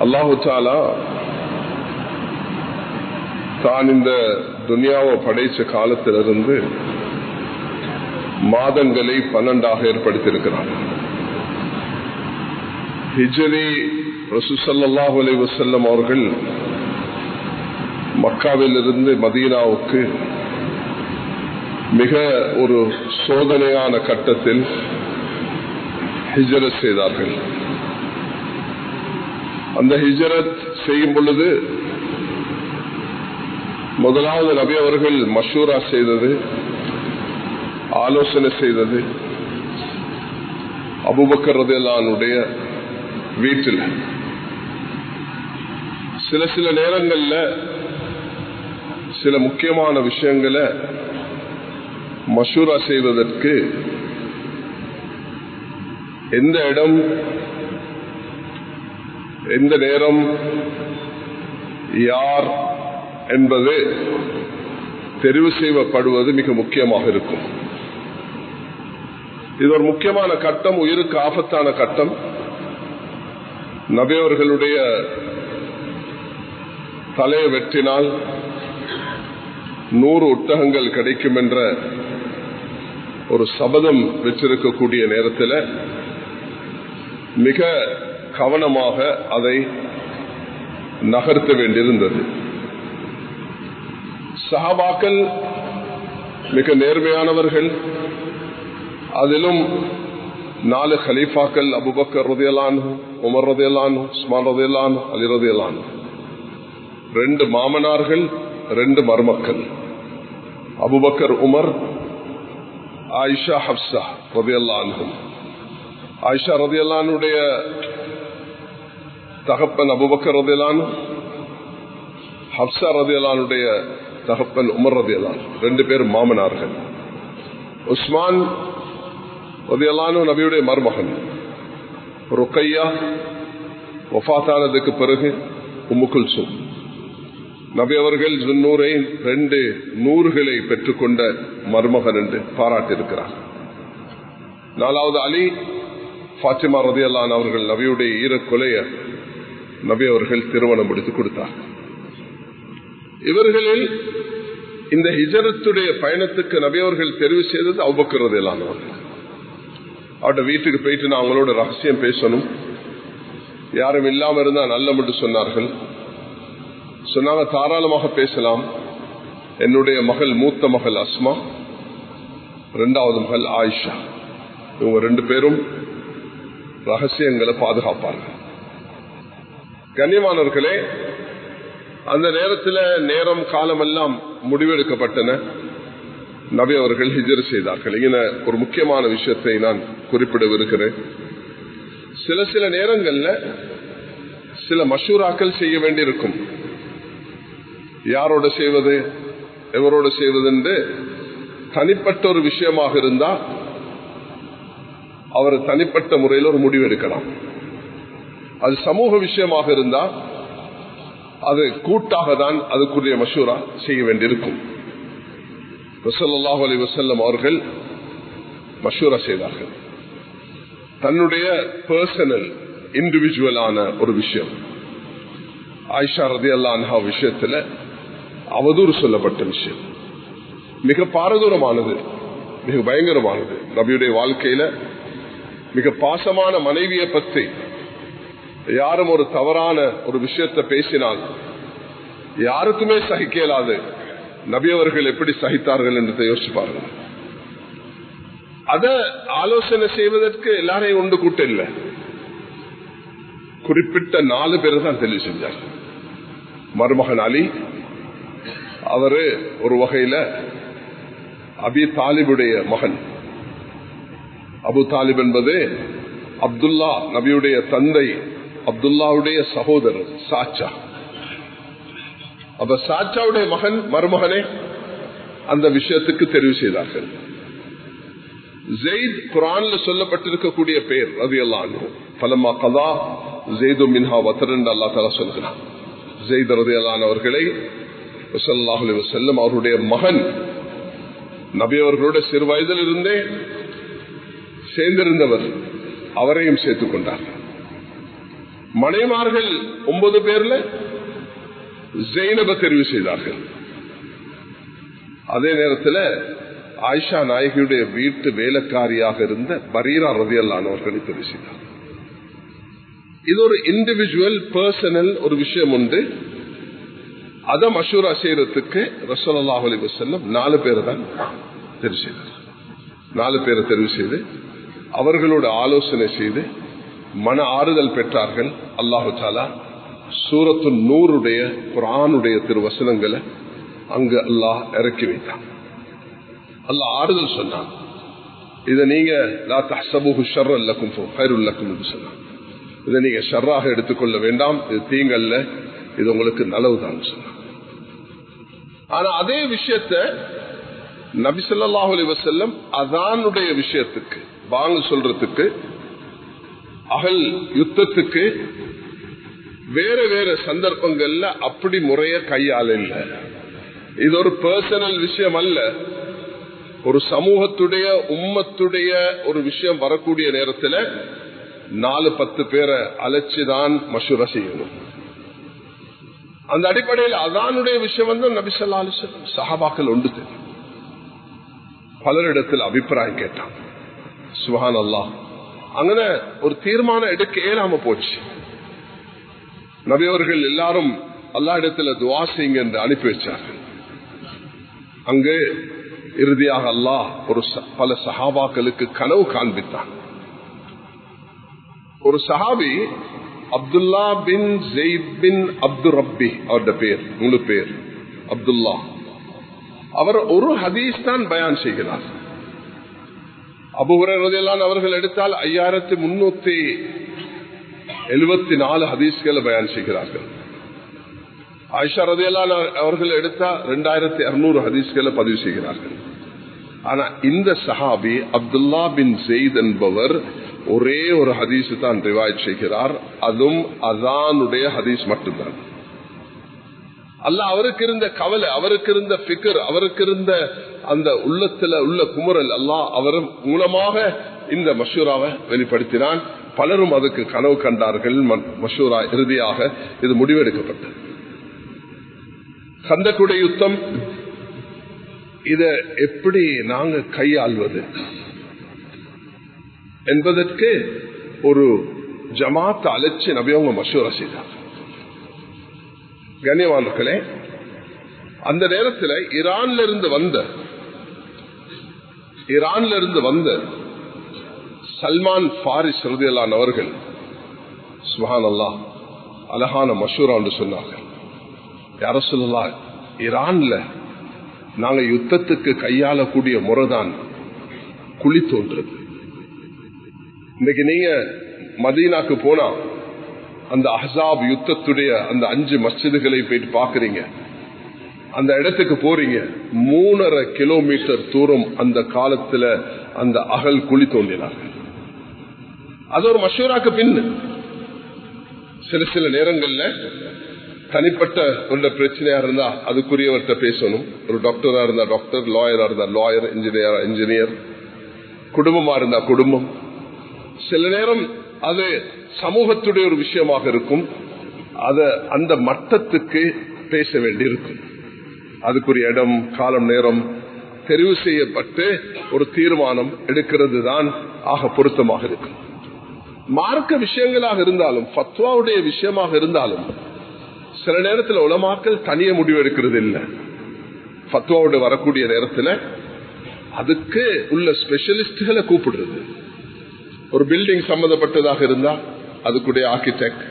அல்லாஹு தஆலா தான் இந்த துனியாவை படைச்ச காலத்திலிருந்து மாதங்களை 12 ஏற்படுத்தியிருக்கிறார். ஹிஜ்ரி ரசூல் ஸல்லல்லாஹு அலைஹி வஸல்லம் அவர்கள் மக்காவிலிருந்து மதீனாவுக்கு மிக ஒரு சோதனையான கட்டத்தில் ஹிஜ்ரத் செய்தார்கள். அந்த ஹிஜ்ரத் செய்யும் பொழுது முதலாவது நபி அவர்கள் மஷூரா செய்தது, ஆலோசனை செய்தது அபூபக்கர் ரலியல்லாஹு அன்ஹுடைய வீட்டில். சில நேரங்கள்ல சில முக்கியமான விஷயங்களை மஷூரா செய்வதற்கு எந்த இடம், எந்த நேரம், யார் என்பது தெரிவு செய்யப்படுவது மிக முக்கியமாக இருக்கும். இது ஒரு முக்கியமான கட்டம், உயிருக்கு ஆபத்தான கட்டம். நபி அவர்களுடைய தலையை வெட்டினால் 100 ஒட்டகங்கள் கிடைக்கும் என்ற ஒரு சபதம் வச்சிருக்கக்கூடிய நேரத்தில் மிக கவனமாக அதை நகர்த்த வேண்டியிருந்தது. சஹாபாக்கள் மிக நேர்மையானவர்கள். அதிலும் 4 கலீஃபாக்கள், அபூபக்கர் ரலியல்லாஹு அன்ஹு, உமர் ரலியல்லாஹு அன்ஹு, உஸ்மான் ரலியல்லாஹு அன்ஹு, அலி ரலியல்லாஹு அன்ஹு, 2 மாமனார்கள், 2 மருமக்கள், அபூபக்கர், உமர், ஆயிஷா, ஹப்ஸா ரலியல்லாஹு அன்ஹும். ஆயிஷா ரலியல்லாஹு அன்ஹுடைய தகப்பன் அபூபக்கர் ரலியல்லாஹு அன்ஹு, ஹப்ஸா ரலியல்லாஹு அன்ஹுடைய தகப்பன் உமர் ரலியல்லாஹு அன்ஹு, 2 பேர் மாமனார்கள். உஸ்மான் ரலியல்லாஹு அன்ஹு நபியுடைய மருமகன். ருக்கையா வஃபாத்தானதுக்கு பிறகு உம்மு குல்சூம். நபி அவர்கள் ஜுன்னூரை 2 நூறுகளை பெற்றுக்கொண்ட மருமகன் என்று பாராட்டியிருக்கிறார். 4வது அலி, ஃபாத்திமா ரலியல்லாஹு அன்ஹா அவர்கள் நபியுடைய ஈரக்கொலைய நபி அவர்கள் திருமணம் முடித்து கொடுத்தார். இவர்களில் இந்த ஹிஜ்ரத்துடைய பயணத்துக்கு நபி அவர்கள் தெரிவு செய்தது அபூபக்கர் ரலியல்லாஹு அன்ஹு. அவருடைய வீட்டுக்கு போயிட்டு நான் அவங்களோட ரகசியம் பேசணும், யாரும் இல்லாம இருந்தா நல்ல மட்டும் சொன்னார்கள். சொன்னாங்க, தாராளமாக பேசலாம். என்னுடைய மகள், மூத்த மகள் அஸ்மா, 2வது மகள் ஆயிஷா, இவங்க 2 பேரும் ரகசியங்களை பாதுகாப்பார்கள். கண்ணியமானவர்களே, அந்த நேரத்தில் நேரம் காலம் எல்லாம் முடிவெடுக்கப்பட்டன. நபி அவர்கள் ஹிஜ்ர் செய்தார்கள். இங்கே ஒரு முக்கியமான விஷயத்தை நான் குறிப்பிடவிருக்கிறேன். சில நேரங்கள்ல சில மஷூராக்கள் செய்ய வேண்டியிருக்கும். யாரோட செய்வது, எவரோட செய்வது என்று தனிப்பட்ட ஒரு விஷயமாக இருந்தா அவர் தனிப்பட்ட முறையில் ஒரு முடிவு எடுக்கலாம். அது சமூக விஷயமாக இருந்தா அது கூட்டாக தான் அதுக்குரிய மஷூரா செய்ய வேண்டியிருக்கும். ஸல்லல்லாஹு அலைஹி வஸல்லம் அவர்கள் மஷூரா செய்தார்கள். தன்னுடைய பர்சனல் இண்டிவிஜுவலான ஒரு விஷயம், ஆயிஷா ரலியல்லாஹு அன்ஹா விஷயத்துல அவதூறு சொல்லப்பட்ட விஷயம், மிக பாரதூரமானது, மிக பயங்கரமானது. நபியுடைய வாழ்க்கையில மிக பாசமான மனைவியை பற்றி யாரும் ஒரு தவறான ஒரு விஷயத்தை பேசினால் யாருக்குமே சகிக்க இயலாது. நபி அவர்கள் எப்படி சகித்தார்கள் என்று யோசிப்பார்கள். அதை ஆலோசனை செய்வதற்கு எல்லாரையும் ஒன்று கூட்ட இல்லை, குறிப்பிட்ட 4 பேர் தான் தெளிவு செஞ்சார். மருமகன் அலி, அவரு ஒரு வகையில அபி தாலிபுடைய மகன். அபு தாலிப் என்பது அப்துல்லா நபியுடைய தந்தை, அப்துல்லாவுடைய சகோதரர், சாச்சா. அப்ப சாச்சாவுடைய மகன், மருமகனே அந்த விஷயத்துக்கு தெரிவு செய்தார்கள். ஜெயித் குர்ஆன்ல சொல்லப்பட்டிருக்கக்கூடிய பெயர் ரலியல்லாஹு அன்ஹு. ஃபலம்மா கதா ஜெயிது மின்ஹா வத்ரன் அல்லாஹ் தஆலா சொல்கிறார். ஜெயித் ரலியல்லாஹு அன்ஹு அவர்களை ஸல்லல்லாஹு அலைஹி வஸல்லம் அவருடைய மகன் நபி அவர்களோட சிறு வயதில் இருந்தே சேர்ந்திருந்தவர், அவரையும் சேர்த்துக் கொண்டார். மனைமார்கள் 9 பேர்ல ஜெயினப தெரிவு செய்தார்கள். அதே நேரத்தில் ஆயிஷா நாயகியுடைய வீட்டு வேலைக்காரியாக இருந்த பரீரா ரலியல்லாஹு அவர்களை தெரிவு செய்தார். இது ஒரு இண்டிவிஜுவல் பர்சனல் ஒரு விஷயம் உண்டு. அதை மஷூரா செய்யறதுக்கு ரசூலுல்லாஹி அலைஹி வஸல்லம் 4 பேரை தான் தெரிவு செய்தார். 4 பேரை தெரிவு செய்து அவர்களோட ஆலோசனை செய்து மன ஆறுதல் பெற்றார்கள். அல்லாஹு தஆலா சூரத்து நூருடைய குர்ஆனுடைய திருவசனங்களை அங்கு அல்லாஹ் இறக்கி வைத்தான். அல்லாஹ் ஆறுதல் சொன்னான். இதை நீங்க லா தஹ்ஸபூஹு ஷர்ரன் லக்கும் ஃபைருல் லக்கும் என்று சொன்னான். இதை நீங்க ஷர்ராக எடுத்துக்கொள்ள வேண்டாம், இது தீங்கல்ல, இது உங்களுக்கு நலவுதான் சொன்னான். ஆனா அதே விஷயத்தை நபி ஸல்லல்லாஹு அலைஹி வஸல்லம் அஸானுடைய விஷயத்துக்கு, பாங்கு சொல்றதுக்கு, அகல் யுத்தத்துக்கு வேற வேற சந்தர்ப்பங்கள்ல அப்படி முறைய கையாள இல்ல. இது ஒரு பர்சனல் விஷயம் அல்ல. ஒரு சமூகத்துடைய உம்மத்துடைய ஒரு விஷயம் வரக்கூடிய நேரத்தில் 4-10 பேரை அழைச்சுதான் மஷூரா செய்யணும். அந்த அடிப்படையில் அதானுடைய விஷயம் வந்து நபி ஸல்லல்லாஹு அலைஹி வஸல்லம் சஹாபாக்கள் ஒன்று தெரியும். பலரிடத்தில் அபிப்பிராயம் கேட்டான். சுப்ஹானல்லாஹ், அங்கே ஒரு தீர்மானம் எடுக்க இயலாம போச்சு. நபி அவர்கள் எல்லாரும் அல்லாஹ் இடத்துல துஆ செய்யுங்க என்று அனுப்பி வச்சார்கள். அங்கு இறுதியாக அல்லாஹ் ஒரு பல சஹாபாக்களுக்கு கனவு காண்பித்தான். ஒரு சஹாபி அப்துல்லா பின் ஸெய்த் பின் அப்துர் ரப்பி, அவருடைய பேர், முழு பேர் அப்துல்லா. அவர் ஒரு ஹதீஸ் தான் பயான் செய்கிறார். அபூ ஹுரைரா ரலியல்லாஹு அன்ஹு அவர்கள் எடுத்தால் 5374 ஹதீஸ்களை பயான் செய்கிறார்கள். ஆயிஷா ரலியல்லாஹு அன்ஹா அவர்கள் எடுத்தா 2200 ஹதீஸ்களை பதிவு செய்கிறார்கள். ஆனா இந்த சஹாபி அப்துல்லா பின் ஸெய்த் என்பவர் ஒரே ஒரு ஹதீஸ் தான் ரிவாயத் செய்கிறார். அதுவும் அஸானுடைய ஹதீஸ் மட்டும்தான். அல்லாஹ் அவருக்கு இருந்த கவலை, அவருக்கு இருந்த ஃபிக்ர், அவருக்கு இருந்த அந்த உள்ளத்துல உள்ள குமுறல் அல்லாஹ் அவர் மூலமாக இந்த மஷூராவை வெளிப்படுத்தினான். பலரும் அதுக்கு கனவு கண்டார்கள். மஷூரா இறுதியாக இது முடிவெடுக்கப்பட்டது. கந்தக்குடைய யுத்தம், இதை எப்படி நாங்க கையாள்வது என்பதற்கு ஒரு ஜமாத் அழைச்சி நபியவங்க மஷூரா செய்தார். கண்ணியவான்களே, அந்த நேரத்தில் ஈரான்ல இருந்து வந்த சல்மான் ஃபாரிஸ் ரலியல்லாஹு அன்ஹு அவர்கள் சுப்ஹானல்லாஹ் அழகான மஷூரா என்று சொன்னார்கள். யா ரசூலல்லாஹ், ஈரான்ல நாங்க யுத்தத்துக்கு கையாளக்கூடிய முறைதான் குழி தோன்றது. இன்னைக்கு நீங்க மதீனாக்கு போனா அந்த அஹ்ஸாப் யுத்தத்துடைய அந்த 5 மஸ்ஜிதுகளை போயிட்டு பாக்குறீங்க. அந்த இடத்துக்கு போறீங்க, 3.5 கிலோமீட்டர் தூரம் அந்த காலத்துல அந்த அகல் குழி தோண்டினார்கள். அது ஒரு மஷூராக்கு பின் சில நேரங்கள்ல தனிப்பட்ட ஒரு பிரச்சனையா இருந்தா அதுக்குரியவர்கிட்ட பேசணும். ஒரு டாக்டரா இருந்தா டாக்டர், லாயரா இருந்தா லாயர், இன்ஜினியர், குடும்பமா இருந்தா குடும்பம். சில நேரம் அது சமூகத்துடைய ஒரு விஷயமாக இருக்கும். அத அந்த மட்டத்துக்கு பேச வேண்டியிருக்கும். அதுக்குரிய இடம், காலம், நேரம் தெரிவு செய்யப்பட்டு ஒரு தீர்மானம் எடுக்கிறது தான் ஆக பொருத்தமாக இருக்கும். மார்க்க விஷயங்களாக இருந்தாலும், ஃபத்வாவுடைய விஷயமாக இருந்தாலும் சில நேரத்தில் உலமாக்கள் தனிய முடிவு எடுக்கிறது இல்லை. ஃபத்வாவோட வரக்கூடிய நேரத்தில் அதுக்கு உள்ள ஸ்பெஷலிஸ்டுகளை கூப்பிடுறது. ஒரு பில்டிங் சம்பந்தப்பட்டதாக இருந்தா அதுக்குரிய ஆர்கிடெக்ட்,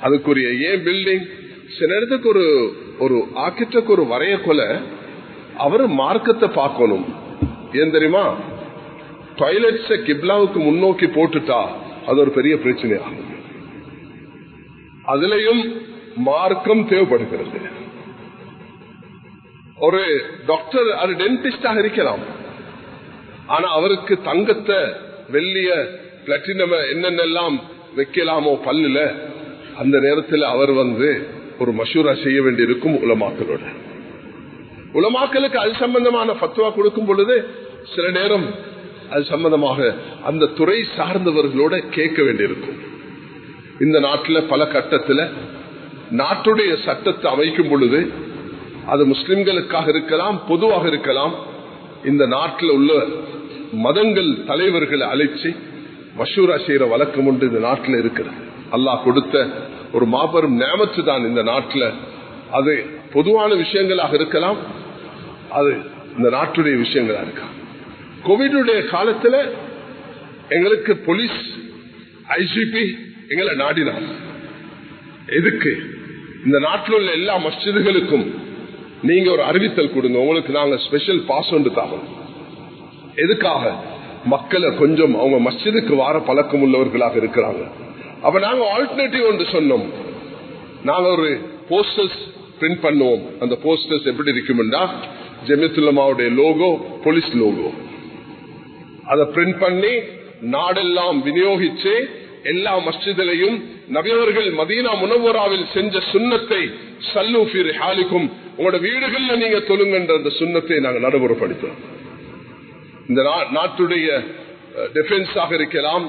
அதுக்குரிய ஏன் பில்டிங், சில நேரத்துக்கு ஒரு ஆர்கிடெக்ட் ஒரு வரைய கொலை அவரு மார்க்கத்தை பார்க்கணும். ஏன் தெரியுமா? டாய்லெட்ஸை கிப்லாவுக்கு முன்னோக்கி போட்டுட்டா அது ஒரு பெரிய பிரச்சனையாகும். அதுலயும் மார்க்கம் தேவைப்படுகிறது. ஒரு டாக்டர், அது டென்டிஸ்டாக இருக்கலாம், ஆனா அவருக்கு தங்கத்தை, வெள்ளிய, பிளாட்டினம் என்னென்னலாம் வைக்கலாமோ பல்லுல, அந்த நேரத்தில் அவர் ஒரு மஷூரா செய்ய வேண்டியிருக்கும் உலமாக்களோட. உலமாக்களுக்கு அது சம்பந்தமான ஃபத்வா கொடுக்கும் பொழுது சில நேரம் அது சம்பந்தமாக அந்த துறை சார்ந்தவர்களோட கேட்க வேண்டியிருக்கும். இந்த நாட்டில் பல கட்டத்தில் நாட்டுடைய சட்டத்தை அமைக்கும் பொழுது அது முஸ்லிம்களுக்காக இருக்கலாம், பொதுவாக இருக்கலாம். இந்த நாட்டில் உள்ள மதங்கள் தலைவர்களை அழைச்சி மஷூரா செய்யற வழக்கம் உண்டு இந்த நாட்டில் இருக்கிறது. அல்லாஹ் கொடுத்த ஒரு மாபெரும் நியமத்து தான் இந்த நாட்டில். அது பொதுவான விஷயங்களாக இருக்கலாம், அது இந்த நாட்டுடைய விஷயங்களா இருக்கலாம். கோவிடுடைய காலத்தில் எங்களுக்கு போலீஸ் ஐஜிபி எங்களை நாடினார். எதுக்கு? இந்த நாட்டில் உள்ள எல்லா மஸ்ஜிதுகளுக்கும் நீங்க ஒரு அறிவித்தல் கொடுங்க, உங்களுக்கு நாங்க ஸ்பெஷல் பாஸ் ஒன்று தாங்க. எதுக்காக? மக்களை கொஞ்சம் அவங்க மஸ்ஜிதுக்கு வார பழக்கம் உள்ளவர்களாக இருக்கிறாங்க. அப்ப நாங்க ஆல்டர்னேட்டிவ் ஒன்று சொன்னோம். நாங்க ஒரு போஸ்டர்ஸ் பிரிண்ட் பண்ணுவோம். அந்த போஸ்டர்ஸ் எப்படி இருக்கும்னா ஜமியத்துல் உலமாவுடைய லோகோ, போலீஸ் லோகோ, அதை பிரிண்ட் பண்ணி நாடெல்லாம் விநியோகிச்சு எல்லா மஸ்ஜிதிலையும் நபியவர்கள் மதீனா முனவ்வராவில் செஞ்ச சுன்னத்தை சல்லு ஃபீ ரிஹாலிக்கும், உங்களோட வீடுகள்ல நீங்க தொழுங்கன்ற அந்த சுன்னத்தை நாங்கள் நடைமுறைப்படுத்தோம். இந்த நாட்டுடைய டிஃபென்ஸாக இருக்கலாம்,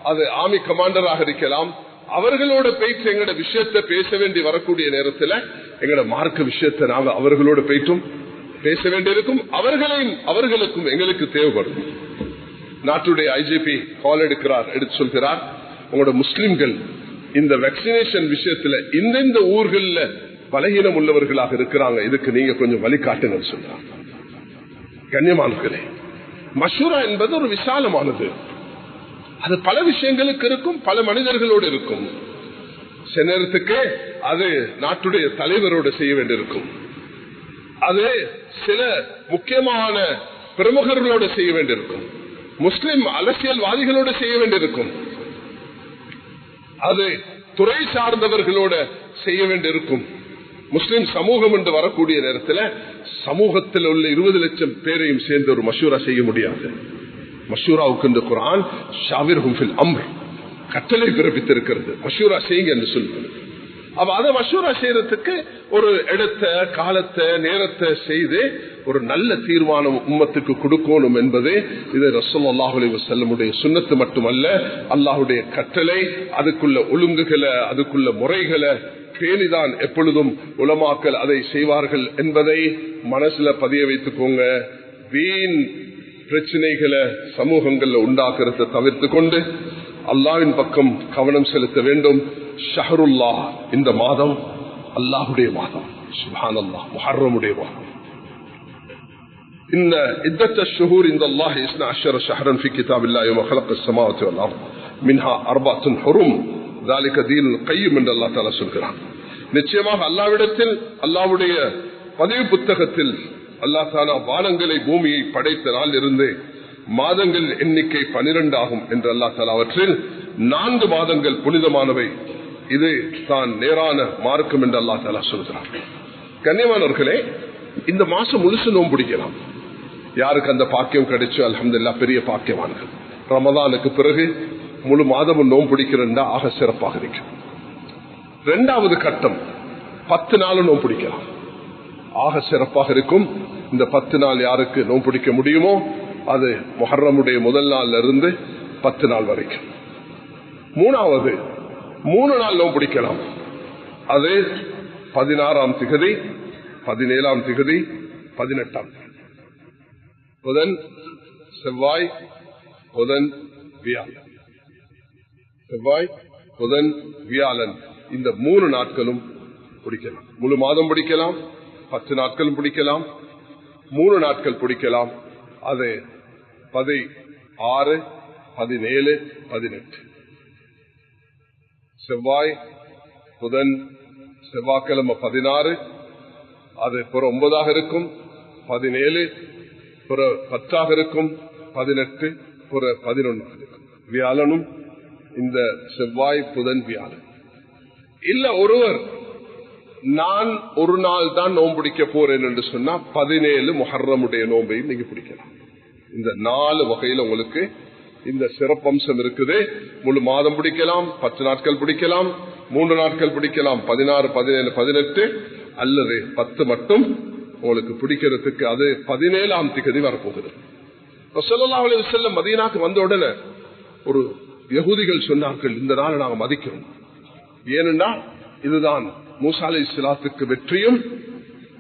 அது ஆர்மி கமாண்டராக இருக்கலாம், அவர்களோட போயிட்டு எங்களோட விஷயத்தை பேச வேண்டி வரக்கூடிய நேரத்தில் எங்களோட மார்க்க விஷயத்தை நாங்கள் அவர்களோட போயிட்டும் பேச வேண்டியிருக்கும். அவர்களுக்கும் எங்களுக்கு தேவைப்படும். நாட்டுடைய ஐஜிபி கால் எடுத்து சொல்கிறார், உங்களோட முஸ்லிம்கள் இந்த வேக்சினேஷன் விஷயத்துல இந்த ஊர்களில் பலகீனம் உள்ளவர்களாக இருக்கிறாங்க, இதுக்கு நீங்க கொஞ்சம் வழிகாட்டுங்க சொல்றாங்க. கண்ணியமானவர்களே, மஷூரா என்பது ஒரு விசாலமானது. அது பல விஷயங்களுக்கு இருக்கும், பல மனிதர்களோடு இருக்கும். சில நேரத்துக்கு அது நாட்டுடைய தலைவரோடு செய்ய வேண்டியிருக்கும், அது சில முக்கியமான பிரமுகர்களோடு செய்ய வேண்டியிருக்கும், முஸ்லிம் அரசியல்வாதிகளோடு செய்ய வேண்டியிருக்கும், அது துறை சார்ந்தவர்களோட செய்ய வேண்டியிருக்கும். முஸ்லிம் சமூகம் என்று வரக்கூடிய நேரத்தில் சமூகத்தில் உள்ள 20 லட்சம் பேரையும் சேர்ந்து ஒரு மஷூரா செய்ய முடியாது. மஷூராவுக்கு இந்த குர்ஆன் ஷாவிர்ஹும் ஃபில் அம்ர் கட்டளை பிறப்பித்திருக்கிறது, மஷூரா செய்யுங்க என்று சொல்லுங்க. அப்ப அதை மஷூரா செய்யறதுக்கு ஒரு இடத்தை, காலத்தை, நேரத்தை செய்து ஒரு நல்ல தீர்மானம் உம்மத்துக்கு கொடுக்கணும் என்பது இது ரசூலுல்லாஹி அலைஹி வஸல்லமுடைய சுன்னத்து மட்டுமல்ல, அல்லாஹ்வுடைய கட்டளை. அதுக்குள்ள ஒழுங்குகளை, அதுக்குள்ள முறைகளை பேணிதான் எப்பொழுதும் உலமாக்கள் அதை செய்வார்கள் என்பதை மனசுல பதிய வைத்துக்கோங்க. வீண் பிரச்சனைகளை சமூகங்கள்ல உண்டாக்குறத தவிர்த்து கொண்டு அல்லாஹ்வின் பக்கம் கவனம் செலுத்த வேண்டும். ஷஹருல்லாஹ், இந்த மாதம் அல்லாஹ்வுடைய மாதம், சுப்ஹானல்லாஹ், முஹர்ரமுடைய மாதம். إن عدة الشهور عند الله 12 شهرا في كتاب الله يوم خلق السماوات والأرض منها 4 حرم ذلك دين القيم என்று அல்லாஹ் தஆலா சொல்கிறான். நிச்சயமாக அல்லாஹ்விடத்தில், அல்லாஹ்வுடைய பதிவு புத்தகத்தில் அல்லாஹ் தஆலா வானங்களை பூமியை படைத்த நாளில் இருந்து மாதங்கள் எண்ணிக்கை 12 ஆகும் என்று அல்லாஹ் தஆலா அவற்றில் 4 மாதங்கள் புனிதமானவை, இது தான் நேரான மார்க்கம் என்று அல்லாஹ் தஆலா சொல்கிறான். கண்ணியமானவர்களே, இந்த மாசம் முழுசு நோன்பு பிடிக்கலாம். யாருக்கு அந்த பாக்கியம் கிடைச்சோ அல்ஹம்துலில்லாஹ், பெரிய பாக்கியவான்கள். ரமதானுக்கு பிறகு முழு மாதமும் நோன்பு பிடிக்கிறதா ஆக சிறப்பாக இருக்கும். 2வது கட்டம் 10 நாளும் நோன்பு பிடிக்கலாம், ஆக சிறப்பாக இருக்கும். இந்த 10 நாள் யாருக்கு நோன்பு பிடிக்க முடியுமோ அது முஹர்ரமுடைய முதல் நாள்ல இருந்து 10 நாள் வரைக்கும். 3வது 3 நாள் நோன்பு பிடிக்கலாம், அது 16ஆம் திகதி, 17ஆம் திகதி, 18ஆம் திகதி, புதன், செவ்வாய், புதன், வியாழன். செவ்வாய், புதன், வியாழன், இந்த 3 நாட்களும் பிடிக்கலாம். முழு மாதம் பிடிக்கலாம், 10 நாட்களும் பிடிக்கலாம், 3 நாட்கள் பிடிக்கலாம். அது 16, 17, 18. செவ்வாய், புதன், செவ்வாய்க்கிழமை 16, அது புற 9ஆக இருக்கும், 17 புற 10ஆக இருக்கும், 18 புற 11ஆக இருக்கும். வியாழனும் இந்த செவ்வாய், புதன், வியாழன். இல்ல ஒருவர் நான் ஒரு நாள் தான் நோன்பு பிடிக்க போறேன் என்று சொன்னா 17 முஹர்ரமுடைய நோன்பையும் நீங்க பிடிக்கலாம். இந்த 4 வகையில உங்களுக்கு இந்த சிறப்பம்சம் இருக்குது. முழு மாதம் பிடிக்கலாம், 10 நாட்கள் பிடிக்கலாம், 3 நாட்கள் பிடிக்கலாம், 16, 17, 18 அல்லது 10 மட்டும் உங்களுக்கு பிடிக்கிறதுக்கு. அது 17ஆம் திகதி வரப்போகுது. ஸல்லல்லாஹு அலைஹி வஸல்லம் மதீனாக்கு வந்த உடனே ஒரு யகூதிகள் சொன்னார்கள், இந்த நாளை நாங்கள் மதிக்கிறோம், ஏனென்றா இதுதான் மூசா அலைஹிஸ்ஸலாத்துக்கு வெற்றியும்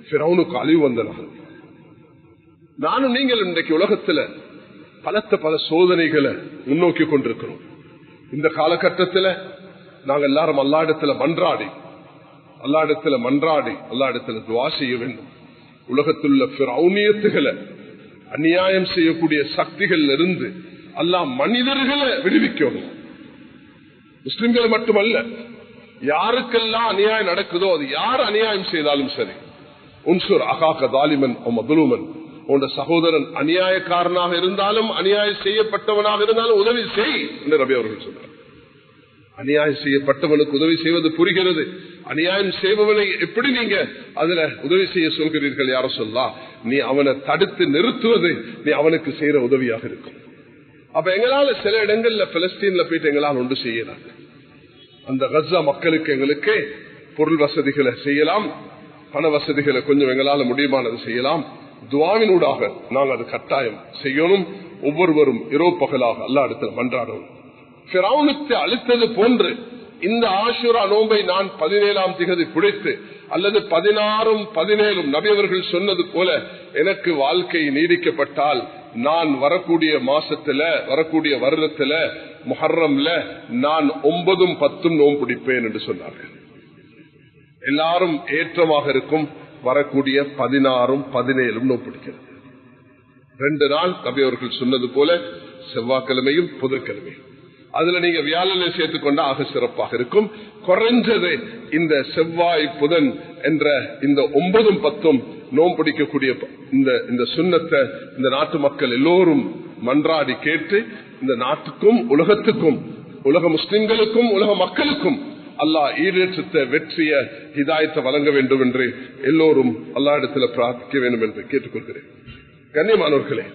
ஃபிரௌனுக்கு அழிவு வந்த நாள். நானும் நீங்கள் இன்றைக்கு உலகத்துல பல சோதனைகளை முன்னோக்கி கொண்டிருக்கிறோம். இந்த காலகட்டத்தில் நாங்கள் எல்லாரும் அல்லாஹ்விடத்துல மன்றாடி துஆ செய்ய வேண்டும். உலகத்துள்ள ஃபிரௌனியத்துகளை, அநியாயம் செய்யக்கூடிய சக்திகள் இருந்து அல்லாஹ் மனிதர்களை விடுவிக்கணும். முஸ்லிம்கள் மட்டுமல்ல, யாருக்கெல்லாம் அநியாயம் நடக்குதோ, அது யார் அநியாயம் செய்தாலும் சரி, உன்சுர் அகாக தாலிமன் மதுலுமன், உன் சகோதரன் அநியாயக்காரனாக இருந்தாலும் அநியாயம் செய்யப்பட்டவனாக இருந்தாலும் உதவி செய் என்று நபி அவர்கள் சொன்னார். அநியாயம் செய்யப்பட்டவனுக்கு உதவி செய்வது புரிகிறது. அநியாயம் செய்பவனை எப்படி நீங்க அதுல உதவி செய்ய சொல்கிறீர்கள்? யார சொல்லா, நீ அவனை தடுத்து நிறுத்துவது நீ அவனுக்கு செய்யற உதவியாக இருக்கும். அப்ப எங்களால சில இடங்கள்ல பலஸ்தீன்ல போயிட்டு எங்களால் ஒன்று செய்யலாம். அந்த கஸா மக்களுக்கு எங்களுக்கு பொருள் வசதிகளை செய்யலாம், பண வசதிகளை கொஞ்சம் எங்களால முடியுமானது செய்யலாம். துஆவினூடாக நாங்கள் அது கட்டாயம் செய்யணும். ஒவ்வொருவரும் இரவு பகலாக அல்லாஹ் இடத்துல மன்றாடணும். ஃபிரௌனுக்கு அளித்தது போன்று இந்த ஆஷுரா நோன்பை நான் 17ஆம் திகதி பிடித்து, அல்லது 16ம் 17ம் நபி அவர்கள் சொன்னது போல எனக்கு வாழ்க்கை நீடிக்கப்பட்டால் நான் வரக்கூடிய மாசத்துல, வரக்கூடிய வருடத்துல முஹர்ரம்ல நான் 9ம் 10ம் நோன்பு பிடிப்பேன் என்று சொன்னார்கள். எல்லாரும் ஏற்றமாக இருக்கும். வரக்கூடிய 16ம் 17ம் நோன்பு பிடிக்கிறது. 2 நாள் நபி அவர்கள் சொன்னது போல செவ்வாய்க்கிழமையும் புதன்கிழமையும். அதுல நீங்க வியாழனை சேர்த்துக்கொண்டா ஆக சிறப்பாக இருக்கும். குறைஞ்சது இந்த செவ்வாய் புதன் என்ற இந்த 9ம் 10ம் நோன்பு பிடிக்கக்கூடிய இந்த சுன்னத்தை இந்த நாட்டு மக்கள் எல்லோரும் மன்றாடி கேட்டு, இந்த நாட்டுக்கும் உலகத்துக்கும், உலக முஸ்லிம்களுக்கும் உலக மக்களுக்கும் அல்லாஹ் ஈடேற்றத்தை, வெற்றிய, ஹிதாயத்தை வழங்க வேண்டும் என்று எல்லோரும் அல்லாஹ் இடத்துல பிரார்த்திக்க வேண்டும் என்று கேட்டுக்கொள்கிறேன். கண்ணியமானவர்களே,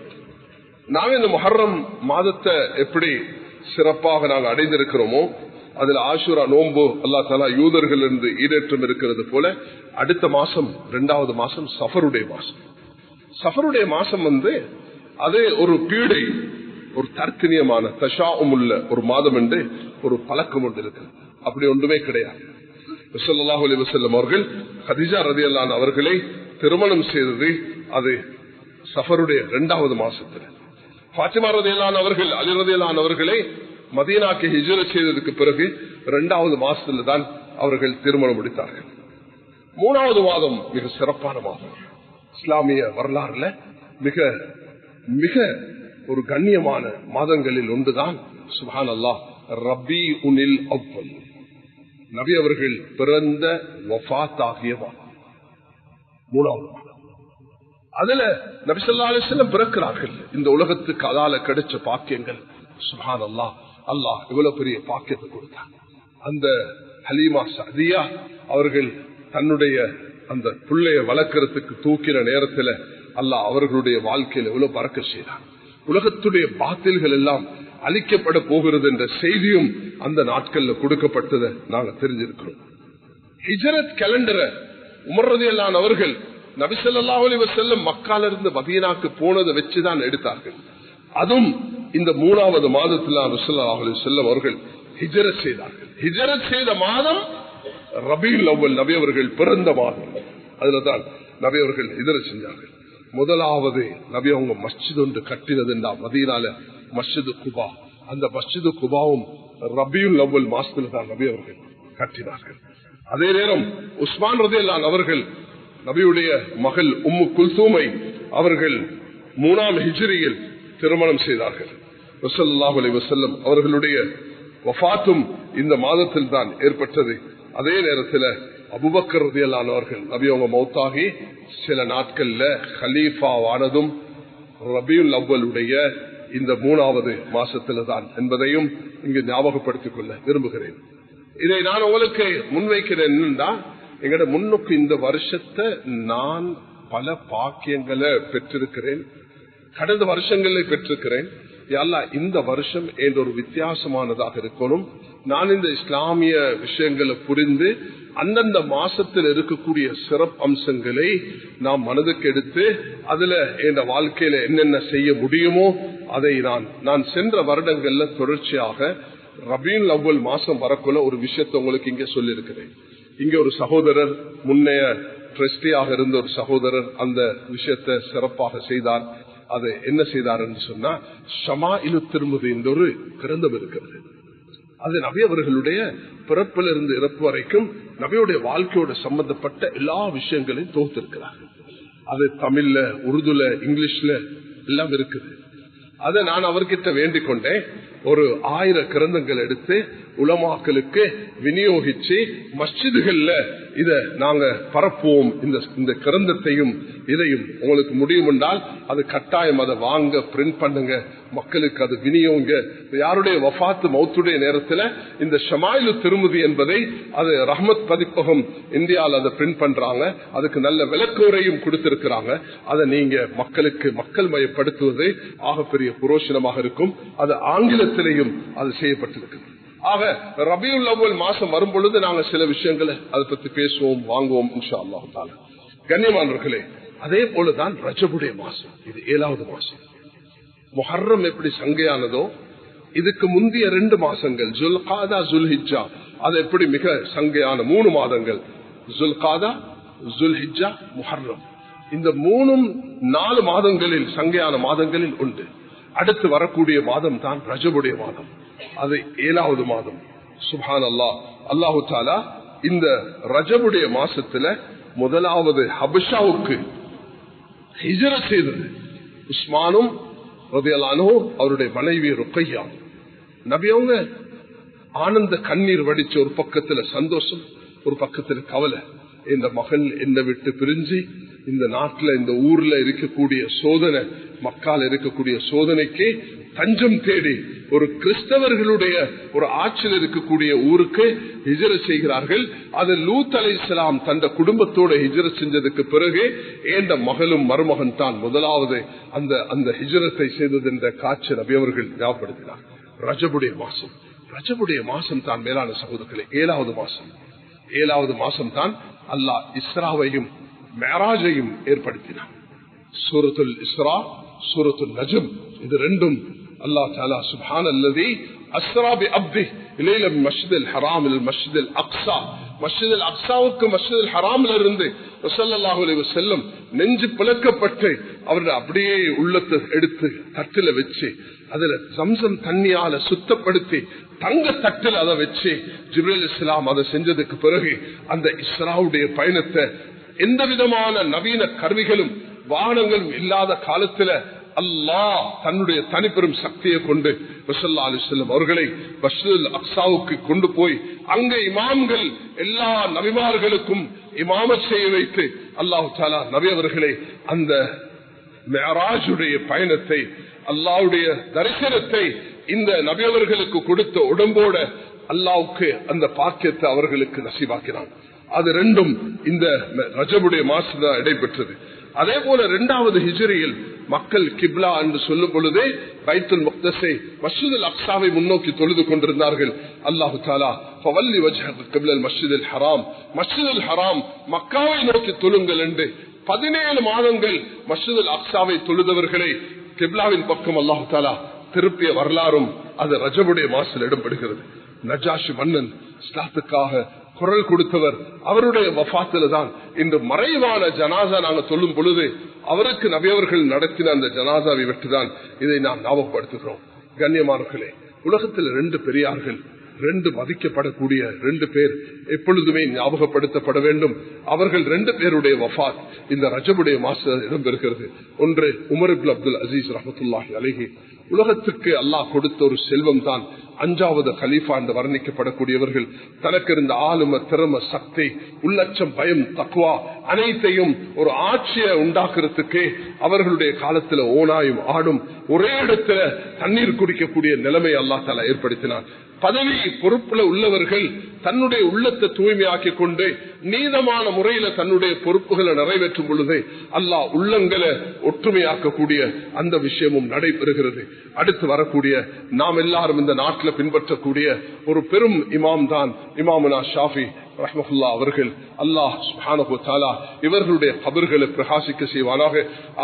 நாங்கள் இந்த முஹர்ரம் மாதத்தை எப்படி சிறப்பாக நாங்கள் அடைந்திருக்கிறோமோ, அதுல ஆஷுரா நோன்பு அல்லாஹ் தஆலா யூதர்கள் இருந்து ஈடேற்றம் இருக்கிறது போல, அடுத்த மாசம் 2வது மாசம் சஃபருடைய மாசம். சஃபருடைய மாசம் அது ஒரு பீடை, ஒரு தர்த்தனியமான தஷாஉமுள்ள ஒரு மாதம் என்று ஒரு பழக்கம் ஒன்று இருக்கு. அப்படி ஒன்றுமே கிடையாது. ஸல்லல்லாஹு அலைஹி வஸல்லம் அவர்கள் கதீஜா ரலியல்லாஹு அன்ஹா அவர்களை திருமணம் செய்தது அது சஃபருடைய 2வது மாசத்துல. ஃபாத்திமா ரலியல்லாஹு அன்ஹா அவர்கள், அலி ரலியல்லாஹு அன்ஹு அவர்களை மதீனாக்கு ஹிஜ்ரத் செய்ததற்கு பிறகு 2வது மாசத்துல தான் அவர்கள் திருமணம் முடித்தார்கள். 3வது மாதம் மிக சிறப்பான மாதம். இஸ்லாமிய வரலாறுல மிக மிக ஒரு கண்ணியமான மாதங்களில் ஒன்றுதான் சுப்ஹானல்லாஹ் ரபீஉல் அவ்வல், நபி அவர்கள் பிறந்த வஃபாத் ஆகிய மாதம் 3வது மாதம். அதுல நபி ஸல்லல்லாஹு அலைஹி வஸல்லம் பிறக்கிறார்கள். இந்த உலகத்துக்கு அதால கிடைச்ச பாக்கியங்கள் சுப்ஹானல்லாஹ், அல்லாஹ் எவ்வளவு பெரிய பாக்கியத்தை கொடுத்தாங்க. அந்த ஹலீமா சஅதியா அவர்கள் தன்னுடைய அந்த பிள்ளைய வளர்க்கறதுக்கு தூக்கின நேரத்தில் அல்லாஹ் அவர்களுடைய வாழ்க்கையில் எவ்வளவு பறக்க செய்தார். உலகத்துடைய பாத்தில்கள் எல்லாம் அழிக்கப்பட போகிறது என்ற செய்தியும் அந்த நாட்கள்ல கொடுக்கப்பட்டதை நாங்க தெரிஞ்சிருக்கிறோம். ஹிஜ்ரத் கேலண்டரை உமர் ரலியல்லாஹு அன்ஹு அவர்கள் நபி ஸல்லல்லாஹு அலைஹி வஸல்லம் மக்கால இருந்து மதீனாக்கு போனதை வச்சுதான் எடுத்தார்கள். அதுவும் இந்த 3வது மாதத்துல நபி ஸல்லல்லாஹு அலைஹி வஸல்லம் அவர்கள் ஹிஜ்ரத் செய்தார்கள். ஹிஜ்ரத் செய்த மாதம் ரபீஉல் அவ்வல், நபி அவர்கள் பிறந்த மாதம். அதுலதான் நபி அவர்கள் ஹிஜ்ரத் செஞ்சார்கள். முதலாவது நபி அவங்க மஸ்ஜித் ஒன்று கட்டினதுண்டா மதீனால, மஸ்ஜிது குபா. அந்த மஸ்ஜிது குபாவும் ரபீஉல் அவ்வல் மாசத்துல தான் நபி அவர்கள் கட்டினார்கள். அதே நேரம் உஸ்மான் ரலியல்லாஹு அன்ஹு அவர்கள் நபியுடைய மகள் உம்மு குல்சூமை அவர்கள் 3ஆம் ஹிஜ்ரியில் திருமணம் செய்தார்கள். ஸல்லல்லாஹு அலைஹி வஸல்லம் அவர்களுடைய வஃபாத்தும் இந்த மாதத்தில் தான் ஏற்பட்டது. அதே நேரத்தில் அபூபக்கர் ரலியல்லாஹு அன்ஹு அவர்கள் நபி அவங்க மௌத்தாகி சில நாட்கள்ல கலீஃபாவானதும் ரபீஉல் அவ்வலுடைய இந்த 3வது மாசத்துல தான் என்பதையும் இங்கு ஞாபகப்படுத்திக் கொள்ள விரும்புகிறேன். இதை நான் உங்களுக்கு முன்வைக்கிறேன். என்னன்னா, எங்கட முன்னுக்கு இந்த வருஷத்தை நான் பல பாக்கியங்களை பெற்றிருக்கிறேன், கடந்த வருஷங்களில் பெற்றிருக்கிறேன். அல்லாஹ் இந்த வருஷம் என்ற ஒரு வித்தியாசமானதாக இருக்கணும். நான் இந்த இஸ்லாமிய விஷயங்களை புரிந்து அந்தந்த மாசத்தில் இருக்கக்கூடிய சிறப்பு அம்சங்களை நாம் மனதுக்கு எடுத்து அதுல என் வாழ்க்கையில என்னென்ன செய்ய முடியுமோ அதை நான் சென்ற வருடங்கள்ல தொடர்ச்சியாக ரபீல் அவ்வல் மாசம் வரக்குள்ள ஒரு விஷயத்தை உங்களுக்கு இங்க சொல்லி இருக்கிறேன். இங்க ஒரு சகோதரர், முன்னைய ட்ரஸ்டியாக இருந்த ஒரு சகோதரர் அந்த விஷயத்தை சிறப்பாக செய்தார். அது என்ன செய்தார் என்று சொன்னா, ஷமாஇலு திருமுதி என்ற ஒரு கிரந்தம் இருக்கிறது. அது நபி அவர்களுடைய பிறப்பிலிருந்து இறப்பு வரைக்கும் நபியுடைய வாழ்க்கையோட சம்பந்தப்பட்ட எல்லா விஷயங்களையும் தொகுத்திருக்கிறார்கள். அது தமிழ்ல, உருதுல, இங்கிலீஷ்ல எல்லாம் இருக்குது. அதை நான் அவர்கிட்ட வேண்டிக் கொண்டேன், ஒரு 1000 கிரந்தங்கள் எடுத்து உலமாக்களுக்கு விநியோகிச்சு மஸ்ஜிதுகள்ல இத நாங்க பரப்புவோம். இந்த கிரந்தத்தையும் இதையும் உங்களுக்கு முடியும் என்றால் அது கட்டாயம் அதை வாங்க, பிரிண்ட் பண்ணுங்க, மக்களுக்கு அது விநியோக. யாருடைய வஃபாத்து மௌத்துடைய நேரத்தில் இந்த ஷமாயிலு திருமுதி என்பதை அது ரஹ்மத் பதிப்பகம் இந்தியாவில் அதை பிரிண்ட் பண்றாங்க. அதுக்கு நல்ல விளக்குரையும் கொடுத்திருக்கிறாங்க. அதை நீங்க மக்களுக்கு மக்கள் மயப்படுத்துவது ஆகப்பெரிய புரோஷனமாக இருக்கும். அது ஆங்கிலத்திலேயும் அது செய்யப்பட்டிருக்கு. ஆக ரபியுல் அவ்வல் மாசம் வரும் பொழுது நாங்க சில விஷயங்களை அதை பத்தி பேசுவோம், வாங்குவோம் இன்ஷா அல்லாஹ் தஆலா. கண்ணியமானவர்களே, அதே போலதான் ரஜபுடைய மாசம், இது 7வது மாசம். முஹர்ரம் எப்படி சங்கையானதோ, இதுக்கு முந்தைய 2 மாசங்கள் ஜுல்காதா, ஜுல்ஹிஜ்ஜா, அது எப்படி மிக சங்கையான 3 மாதங்கள். ஜுல்காதா, ஜுல்ஹிஜ்ஜா, முஹர்ரம், இந்த 3ம் 4 மாதங்களில் சங்கையான மாதங்களில் உண்டு. அடுத்து வரக்கூடிய மாதம் தான் ரஜபுடைய மாதம், அது 7வது மாதம். சுப்ஹான் அல்லாஹ். அல்லாஹு தஆலா இந்த ரஜபுடைய மாசத்துல முதலாவது ஹபஷாவுக்கு ஹிஜ்ரத் செய்தது உஸ்மானும் ரலியல்லாஹு அன்ஹு அவருடைய மனைவி ருக்கையா. நபி அவங்க ஆனந்த கண்ணீர் வடிச்ச, ஒரு பக்கத்துல சந்தோஷம், ஒரு பக்கத்துல கவலை. இந்த மகள் என்னை விட்டு பிரிஞ்சு இந்த நாட்டுல, இந்த ஊர்ல இருக்கக்கூடிய சோதனை, மக்கால் இருக்கக்கூடிய சோதனைக்கு தஞ்சம் தேடி ஒரு கிறிஸ்தவர்களுடைய ஒரு ஆட்சியில் இருக்கக்கூடிய ஊருக்கு ஹிஜ்ரத் செய்கிறார்கள். அது லூத் அலைஹிஸ்ஸலாம் தந்த குடும்பத்தோட ஹிஜ்ரத் செஞ்சதுக்கு பிறகு ஏண்ட மகளும் மருமகன் தான் முதலாவது அந்த ஹிஜ்ரத்தை செய்தது என்ற காட்சி நபி அவர்கள் ஞாபகப்படுத்தினார். ரஜபுடைய மாசம், ரஜபுடைய மாசம் தான் மேலான சகோதரர்களே 7வது மாசம். 7வது மாசம் தான் அல்லாஹ் இஸ்ராவையும் மேராஜையும் ஏற்படுத்தினார். சூரத்துல் இஸ்ரா, சூரத்துல் நஜம், இது ரெண்டும் அல்லாஹ் தஆலா சுப்ஹானல்லதி அஸ்ரா பி அப்தி இலைல மின் மஸ்ஜிதில் ஹராம் இலல் மஸ்ஜிதில் அக்ஸா. மஸ்ஜிதில் அக்ஸாவுக்கு மஸ்ஜிதில் ஹராம்ல இருந்து ஸல்லல்லாஹு அலைஹி வஸல்லம் நெஞ்சு பிளக்கப்பட்டு அவருடைய அப்படியே உள்ளத்தை எடுத்து தட்டில வச்சு அதுல ஜம்சம் தண்ணியால சுத்தப்படுத்தி தங்க தட்டில் அதை வச்சு ஜிப்ரீல் இஸ்லாம் அதை செஞ்சதுக்கு பிறகு அந்த இஸ்ராவுடைய பயணத்தை எந்த விதமான நவீன கருவிகளும் வாகனங்களும் இல்லாத காலத்துல அல்லாஹ் தன்னுடைய தனிப்பெரும் சக்தியை கொண்டு ஸல்லல்லாஹு அலைஹி வஸல்லம் அவர்களை மஸ்ஜிதுல் அக்ஸாவுக்கு கொண்டு போய் அங்க இமாம்கள் எல்லா நபிமார்களுக்கும் இமாமத் செய்ய வைத்து அல்லாஹ் தஆலா நபி அவர்களை அந்த மிஅராஜுடைய பயணத்தை, அல்லாஹ்வுடைய தரிசனத்தை இந்த நபி அவர்களுக்கு கொடுத்த உடம்போட அல்லாஹ்வுக்கு அந்த பாக்கியத்தை அவர்களுக்கு நசீபாக்கினான். அது ரெண்டும் இந்த ரஜபுடைய மாசத்துல இடைபெற்றது. அதே போல 2வது ஹிஜ்ரியில் மக்கள் கிப்லா என்று சொல்லும் பொழுதே பைத்துல் முக்தஸை மஸ்ஜிதுல் அக்ஸாவை முன்னோக்கி தொழுது கொண்டிருந்தார்கள். அல்லாஹு தஆலா ஃபவல்லி வஜ்ஹக கிப்லல் மஸ்ஜிதுல் ஹராம், மஸ்ஜிதுல் ஹராம் மக்காவை நோக்கி தொழுங்கள் என்று 17 மாதங்கள் மஸ்ஜிதுல் அக்ஸாவை தொழுதவர்களை கிப்லாவின் பக்கம் அல்லாஹு தஆலா திருப்பிய வரலாறும் அது ரஜபுடைய மாசத்தில் இடம்பெறுகிறது. நஜாஷி மன்னன் இஸ்லாத்துக்காக குரல் கொடுத்தவர், அவருடைய வஃபாத்துல தான் இன்று மறைவான ஜனாசா நாங்கள் சொல்லும் பொழுது அவருக்கு நபியவர்கள் நடத்தின அந்த ஜனாசாவை வெற்றிதான் இதை நாம் ஞாபகப்படுத்துகிறோம். கண்ணியமானவர்களே, உலகத்தில் 2 பெரியார்கள், 2 மதிக்கப்படக்கூடிய 2 பேர் எப்பொழுதுமே ஞாபகப்படுத்தப்பட வேண்டும். அவர்கள் 2 பேருடைய வஃபாத் இந்த ரஜபுடைய மாசத்தில் இடம்பெறுகிறது. ஒன்று உமர் இப்னு அப்துல் அசீஸ் ரஹ்மத்துல்லாஹி அலைஹி. உலகத்துக்கு அல்லாஹ் கொடுத்த ஒரு செல்வம் தான் 5வது கலீஃபா என்று வர்ணிக்கப்படக்கூடியவர்கள். தனக்கு இருந்த ஆளும, திறம, சக்தி, உள்ளச்சம், பயம், தக்வா அனைத்தையும் ஒரு ஆட்சியை உண்டாக்குறதுக்கு அவர்களுடைய காலத்துல ஓனாயும் ஆடும் ஒரே இடத்துல தண்ணீர் குடிக்கக்கூடிய நிலைமை அல்லாஹ் தஆலா ஏற்படுத்தினார். பதவி பொறுப்புல உள்ளவர்கள் தன்னுடைய உள்ளத்தை தூய்மையாக்கி கொண்டு நீதமான முறையில தன்னுடைய பொறுப்புகளை நிறைவேற்றும் பொழுது அல்லாஹ் உள்ளங்களை ஒற்றுமையாக்கக்கூடிய அந்த விஷயமும் நடைபெறுகிறது. அடுத்து வரக்கூடிய நாம் எல்லாரும் இந்த நாட்டில் பின்பற்றக்கூடிய ஒரு பெரும் இமாம் தான் இமாமுனா ஷாஃபி ரஹ்மத்துல்லாஹ் அவர்கள் அல்லாஹ் சுப்ஹானஹு வ தஆலா இவர்களுடைய கபர்களை பிரகாசிக்க செய்வானாக.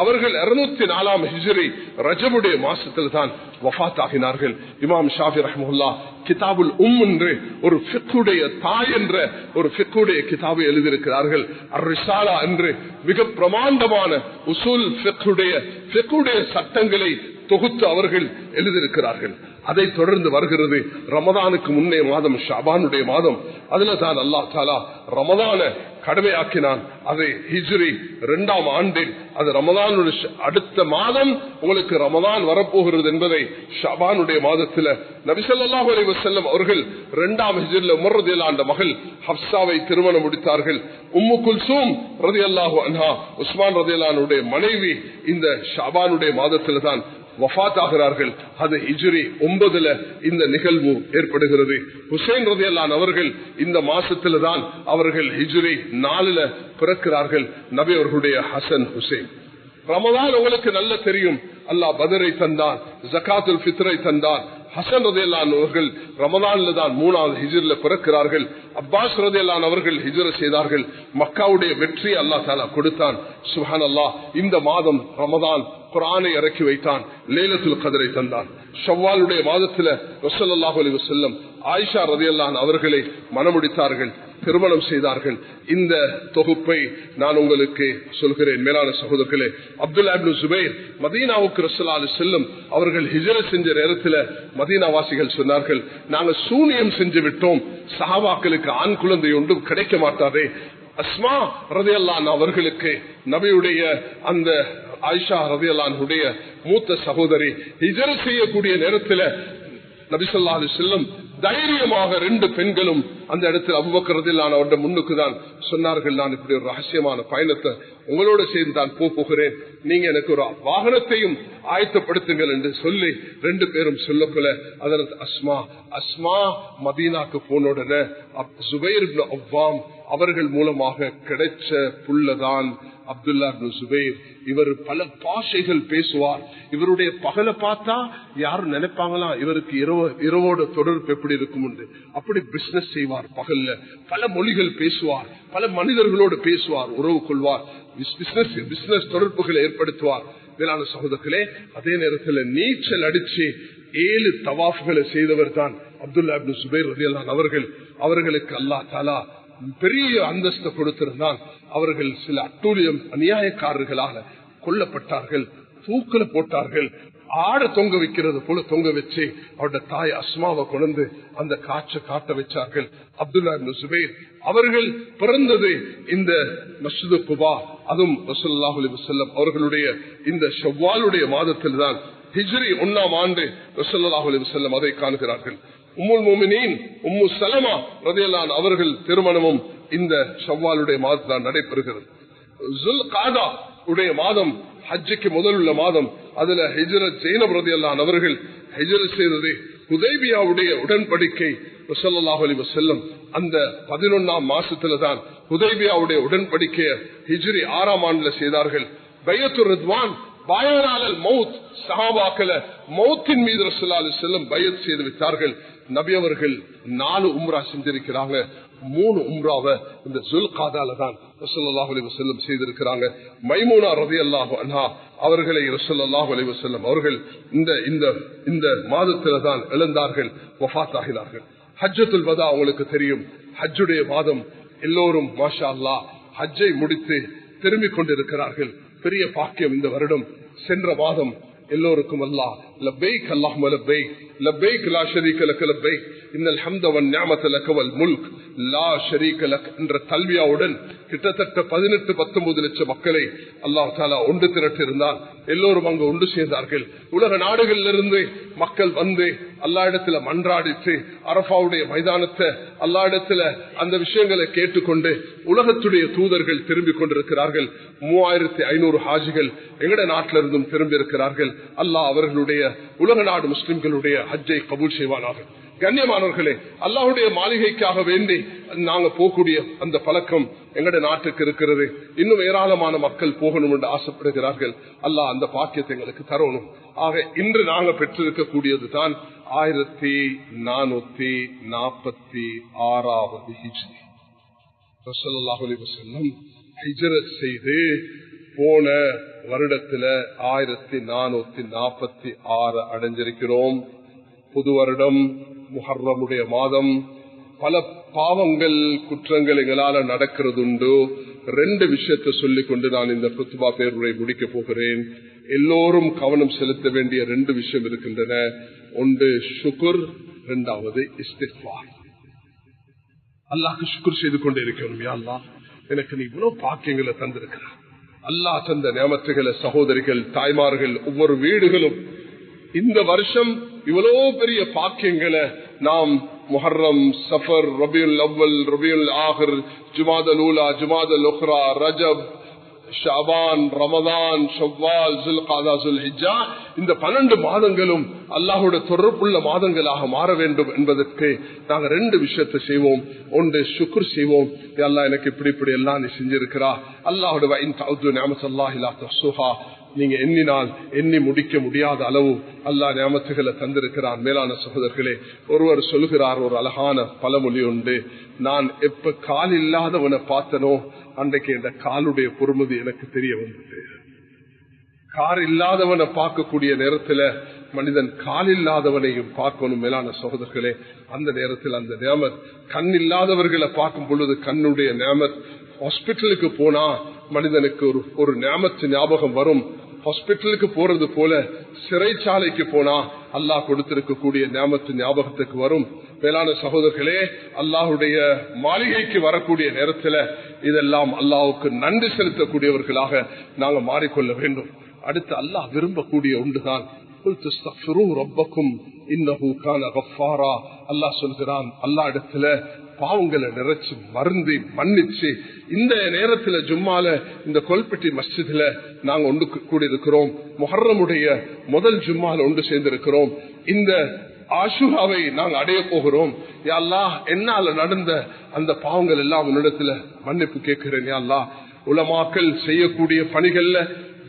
அவர்கள் 204 ஹிஜ்ரி ரஜபுடைய மாசத்தில் தான் வஃபாத் ஆகினார்கள். இமாம் ஷாஃபி ரஹ்மத்துல்லாஹ் கிதாபுல் என்று ஒரு ஃபிக்ஹுடைய தாய் என்ற ஒரு ஃபிக்ஹுடைய கிதாபை எழுதியிருக்கிறார்கள். அர்-ரிசாலா என்று மிக பிரமாண்டமான உசூல் ஃபிக்ஹுடைய சட்டங்களை தொகுத்து அவர்கள் எழுதியிருக்கிறார்கள். அதை தொடர்ந்து வருகிறது ரமதானுக்கு முன்னே மாதம் ஷாபானுடைய மாதம். அதுல தான் அல்லாஹ் தஆலா ரமதான கடமையாக்கினான். அதை ஹிஜ்ரி 2ஆம் ஆண்டில் அது ரமதானுடைய அடுத்த மாதம் உங்களுக்கு ரமதான் வரப்போகிறது என்பதை ஷாபானுடைய மாதத்தில் நபி ஸல்லல்லாஹு அலைஹி வஸல்லம் அவர்கள் 2ஆம் ஹிஜ்ரில உமர் ரலியல்லாஹு அன்ஹு மகள் ஹப்ஸாவை திருமணம் முடித்தார்கள். உம்மு குல்சூம் ரலியல்லாஹு அன்ஹா உஸ்மான் ரலியல்லாஹு அன்ஹுடைய மனைவி இந்த ஷாபானுடைய மாதத்தில் தான் வஃபாத் ஆகிறார்கள். அது ஹிஜ்ரி 9 இந்த நிகழ்வு ஏற்படுகிறது. ஹுசைன் ரலியல்லாஹு அன்ஹு அவர்கள் இந்த மாசத்துல தான் அவர்கள் ஹிஜ்ரி 4 பிறக்கிறார்கள். நபி அவர்களுடைய ஹசன் ஹுசைன். ரமதான் உங்களுக்கு நல்ல தெரியும். அல்லாஹ் பதரை தந்தான், ஜகாத்துல் ஃபித்ரை தந்தான். ஹசன் ரலியல்லாஹு அன்ஹு அவர்கள் ரமதான்ல தான் 3வது ஹிஜ்ரில பிறக்கிறார்கள். அப்பாஸ் ரலியல்லாஹு அன்ஹு அவர்கள் ஹிஜ்ர செய்தார்கள். மக்காவுடைய வெற்றி அல்லாஹ் தஆலா கொடுத்தான். சுப்ஹானல்லாஹ். இந்த மாதம் ரமதான் குர்ஆனை இறக்கி வைத்தான். லைலத்துல் கத்ரை தந்தான். ஷவ்வாலுடைய மாதத்துல ரசூலுல்லாஹி அலைஹி வஸல்லம் ஆயிஷா ரலியல்லாஹு அன்ஹா அவர்களை மணமுடித்தார்கள், திருமணம் செய்தார்கள். இந்த தொகுப்பை நான் உங்களுக்கு சொல்கிறேன். மேலான சகோதரர்களே, அப்துல்லா இப்னு ஜுபைர் மதீனாவுக்கு ரசூலுல்லாஹி அலைஹி வஸல்லம் அவர்கள் ஹிஜ்ர செஞ்ச நேரத்தில் மதீனாவாசிகள் சொன்னார்கள், நாங்கள் சூனியம் செஞ்சு விட்டோம், சஹாபாக்களுக்கு ஆண் குழந்தை ஒன்றும் கிடைக்க மாட்டாதே. அஸ்மா ரலியல்லாஹு அன்ஹா அவர்களுக்கு நபியுடைய அந்த ஆயிஷா ரலியல்லாஹு அன்ஹுடைய மூத்த சகோதரி ஹிஜ்ர செய்யக்கூடிய நேரத்தில் நபி ஸல்லல்லாஹு அலைஹி வஸல்லம் தைரியமாக 2 பெண்களும் அந்த இடத்தில் அபூபக்கர் ரலியல்லாஹு அன்ஹு அவருடைய முன்னுக்கு தான் சொன்னார்கள், நான் இப்படி ஒரு ரகசியமான பயணத்தை உங்களோட சேர்ந்து தான் போகிறேன், நீங்க எனக்கு ஒரு வாகனத்தையும் ஆயத்தப்படுத்துங்கள் என்று சொல்லி 2 பேரும் சொல்லக்குள்ள அதற்கு அஸ்மா மதீனாக்கு போன உடனே ஜுபைர் இப்னு அவ்வாம் அவர்கள் மூலமாக கிடைச்ச புள்ளதான் அப்துல்லா இப்னு ஜுபைர். இவர் பல பாஷைகள் பேசுவார். இவருடைய பகலை பார்த்தா யாரும் நினைப்பாங்களா இவருக்கு இரவோட தொடர்பு எப்படி இருக்கும் என்று. அப்படி பிசினஸ் செய்வார். பகல்ல பல மொழிகள் பேசுவார், பல மனிதர்களோடு பேசுவார், உறவு கொள்வார், பிசினஸ் தொடர்புகளை ஏற்படுத்துவார். மேலான சகோதரர்களே, அதே நேரத்தில் நீச்சல் அடிச்சு 7 தவாஃப்களை செய்தவர் தான் அப்துல்லா இப்னு ஜுபைர் ரலியல்லாஹு அன்ஹு அவர்களுக்கு அல்லாஹ் தஆலா பெரிய அந்தஸ்து கொடுத்திருந்தான். அவர்கள் சில அட்டூழியம் அநியாயக்காரர்களாக கொல்லப்பட்டார்கள், தூக்கில போட்டார்கள். ஆட தொங்க வைக்கிறது போல தொங்க வச்சு அவருடைய தாய் அஸ்மாவை கொண்டு அந்த காட்சை காட்ட வச்சார்கள். அப்துல்லா இப்னு ஜுபைர் அவர்கள் பிறந்தது இந்த மஸ்ஜிது குபா, அதுவும் ரசூலுல்லாஹி அலைஹி வஸல்லம் அவர்களுடைய இந்த ஷவ்வாலுடைய மாதத்தில் தான் ஹிஜ்ரி 1ஆம் ஆண்டு ரசூலுல்லாஹி அலைஹி வஸல்லம் அதை காண்கிறார்கள். உம்முல் முஃமினீன் உம்மு சலமா ரலியல்லாஹு அன்ஹா அவர்கள் திருமணமும் இந்த ஷவ்வாலுடைய மாதத்தில் நடைபெறுகிறது. ஜுல் காதா உடைய மாதம் ஹஜ்ஜுக்கு முதல் உள்ள மாதம். அதுல ஹிஜ்ரத் ஜைனப் ரலியல்லாஹு அன்ஹா அவர்கள் ஹிஜ்ரத் செய்தது ஹுதைபியாவுடைய உடன்படிக்கை ஸல்லல்லாஹு அலைஹி வஸல்லம் அந்த 11ஆம் மாசத்துல தான் ஹுதைபியாவுடைய உடன்படிக்கையை ஹிஜ்ரி 6ஆம் ஆண்டுல செய்தார்கள். பையத்துர் ரித்வான் பாயானாலல் மௌத் சஹாபாக்கள மௌத்தின் மீது ரசூலுல்லாஹி அலைஹி வஸல்லம் பையத் செய்து விட்டார்கள். நபி அவர்கள் 4 உம்ரா செஞ்சிருக்கிறாங்க. 3 உம்ராவை இந்த ஜுல்காதால தான் ரசூலுல்லாஹி அலைஹி வஸல்லம் செய்திருக்கிறாங்க. மைமூனா ரலியல்லாஹு அன்ஹா அவர்களை ரசூலுல்லாஹி அலைஹி வஸல்லம் அவர்கள் இந்த மாதத்தில தான் இழந்தார்கள், வஃபாத் ஆகினார்கள். ஹஜ்ஜத்துல் வதா உங்களுக்கு தெரியும். ஹஜ்ஜுடைய மாதம் எல்லோரும் மாஷா அல்லாஹ் ஹஜ்ஜை முடித்து திரும்பிக் கொண்டிருக்கிறார்கள். பெரிய பாக்கியம் இந்த வருடம். சென்ற மாதம் எல்லோருக்கும் அல்லாஹ் லப்பைக் அல்லாஹும்ம லப்பைக் லப்பைக் லா ஷரீக லக லப்பைக் இன்னல் ஹம்த வன் நிஅமத லக வல் முல்க் லா ஷரீக லக் என்ற தல்வியாவுடன் கிட்டத்தட்ட 18-19 லட்சம் மக்களை அல்லாஹ் தஆலா ஒன்று திரட்டி இருந்தார். எல்லோரும் அங்கு ஒன்று சேர்ந்தார்கள். உலக நாடுகளிலிருந்து மக்கள் வந்து அல்லாஹ்விடத்தில் மன்றாடித்து அரஃபாவுடைய மைதானத்தை அல்லாஹ்விடத்தில் அந்த விஷயங்களை கேட்டுக்கொண்டு உலகத்துடைய தூதர்கள் திரும்பிக் கொண்டிருக்கிறார்கள். 3500 ஹாஜிகள் எங்கட நாட்டிலிருந்தும் திரும்பி இருக்கிறார்கள். அல்லாஹ் அவர்களுடைய உலக நாடு முஸ்லிம்களுடைய ஹஜ்ஜை கபூல் செய்வானாக. கண்ணியமானவர்களே, அல்லாஹ்வுடைய மாளிகைக்காக வேண்டி நாங்க போகக்கூடிய அந்த பழக்கம் எங்கட நாட்டுக்கு இருக்கிறது. இன்னும் ஏராளமான மக்கள் போகணும் என்று ஆசைப்படுகிறார்கள். அல்லாஹ் அந்த பாக்கியத்தை எங்களுக்கு தரணும். ஆக இன்று நாங்க பெற்றிருக்கக்கூடியது தான் 1446வது ஹிஜ்ரி. ஸல்லல்லாஹு அலைஹி வஸல்லம் ஹிஜ்ரத் செய்து போன வருடத்துல 1446 அடைஞ்சிருக்கிறோம். புது வருடம், முஹர்ரமுடைய மாதம். பல பாவங்கள், குற்றங்கள் எங்களால நடக்கிறது உண்டு. 2 விஷயத்தை சொல்லிக் கொண்டு நான் இந்த குத்பா பேருரை முடிக்க போகிறேன். எல்லோரும் கவனம் செலுத்த வேண்டிய 2 விஷயம் இருக்கின்றன. ஒன்று ஷுக்ர், 2வது இஸ்திக்ஃபார். அல்லாஹ்க்கு ஷுக்ர் செய்து கொண்டே இருக்கணும். யா அல்லாஹ், எனக்கு நீ இவ்வளவு பாக்கியங்களை தந்திருக்கிறார். அல்லாஹ் தந்த நியமத்துகளை சகோதரிகள், தாய்மார்கள், ஒவ்வொரு வீடுகளும் இந்த வருஷம் இவ்வளவு பெரிய பாக்கியங்களை நாம் முஹர்ரம், சஃபர், ரபியுல் அவ்வல், ரபியுல் ஆஹிர், ஜுமாதல் ஊலா, ஜுமாதல் உக்ரா, ரஜப், ஷஅபான், ரமதான், ஷவ்வால், ஸுல்காதா, ஸுல்ஹிஜ்ஜா, இந்த 12 மாதங்களும் அல்லாஹ்வுடைய தொடர்புள்ள மாதங்களாக மாற வேண்டும் என்பதற்கு நாங்கள் 2 விஷயத்தை செய்வோம். ஒன்று ஷுக்ர் செய்வோம். யா அல்லாஹ், எனக்கு இப்படி எல்லாம் நீ செஞ்சிருக்கிறா. அல்லாஹ்வுடைய வ இன் தஅது நிஅமத்தல்லாஹி லா துஹ்ஸுஹா, நீங்க எண்ணினால் எண்ணி முடிக்க முடியாத அளவு அல்லாஹ் நியமத்துகளை தந்திருக்கிறான். மேலான சகோதரர்களே, ஒருவர் சொல்கிறார், ஒரு அழகான பழமொழி உண்டு, நான் எப்ப கால் இல்லாதவனை பார்த்தனோ அன்றைக்கு இந்த காலுடைய பொறுமதி எனக்கு தெரிய வந்தது. கார் இல்லாதவனை பார்க்கக்கூடிய நேரத்துல மனிதன் கால் இல்லாதவனையும் பார்க்கணும். மேலான சகோதரர்களே, அந்த நேரத்தில் அந்த நியமத், கண் இல்லாதவர்களை பார்க்கும் பொழுது கண்ணுடைய நியமத். ஹாஸ்பிட்டலுக்கு போனா மனிதனுக்கு ஒரு நியமத்து ஞாபகம் வரும். ஹாஸ்பிட்டலுக்கு போறது போல சிறைச்சாலைக்கு போனா அல்லாஹ் கொடுத்திருக்கக்கூடிய நியமத்து ஞாபகத்துக்கு வரும். மேலான சகோதரர்களே, அல்லாஹுடைய மாளிகைக்கு வரக்கூடிய நேரத்தில் இதெல்லாம் அல்லாஹுக்கு நன்றி செலுத்தக்கூடியவர்களாக நாங்க மாறிக்கொள்ள வேண்டும். அடுத்து அல்லாஹ் விரும்பக்கூடிய ஒன்றுதான் அல்லாஹ் சொல்கிறான். அல்லாஹ் இடத்துல பாவங்களை நிறைச்சு மருந்து மன்னிச்சு இந்த நேரத்துல ஜும்மால இந்த கொல்பட்டி மஸ்ஜித்ல நாங்க ஒன்று கூடியிருக்கிறோம். முஹர்ரமுடைய முதல் ஜும்மால ஒன்று சேர்ந்திருக்கிறோம். இந்த ஆஷுராவை நாங்கள் அடைய போகிறோம். யா அல்லாஹ், என்னால நடந்த அந்த பாவங்கள் எல்லாம் உன்னிடத்துல மன்னிப்பு கேட்கிறேன். யா அல்லாஹ், உலமாக்கள் செய்யக்கூடிய பணிகள்ல